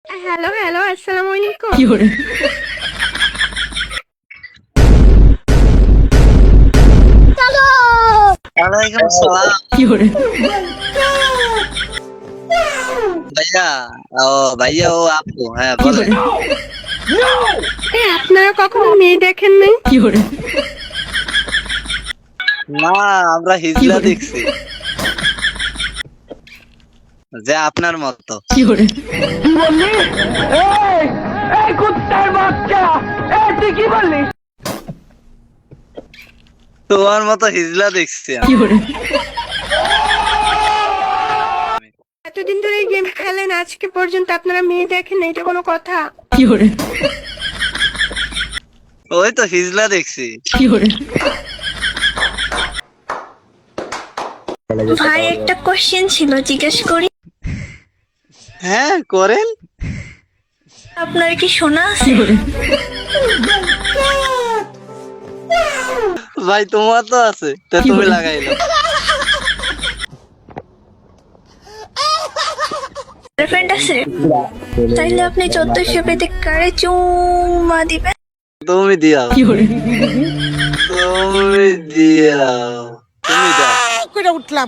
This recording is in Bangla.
হ্যালো হ্যালো, আসসালামু আলাইকুম। ওয়ালাইকুম সালাম ভাইয়া। ও ভাইয়া, ও আপু, হ্যাঁ বলেন। আপনারা কখনো মেয়ে দেখেন নাই? না, আমরা হিজলা দেখছি, যে আপনার মতো। তোমার মতো হিজলা দেখছি আমি। এতদিন ধরে গেম খেলেন, আজকে পর্যন্ত আপনারা মেয়ে দেখেন না, এটা কোনো কথা? ওই তো হিজলা দেখছি। ভাই একটা কোশ্চেন ছিল, জিজ্ঞেস করি? হ্যাঁ করেন। আপনার কি শোনা আছে? ভাই তোমার তো আছে, তা তুমি লাগাইলো। গার্লফ্রেন্ড আছে? তাইলে আপনি 1400 পেতে কারে চুমা দিবেন? তুমি দিয়াও, তুমি দিয়াও, তুমি দাও। করে উঠলাম।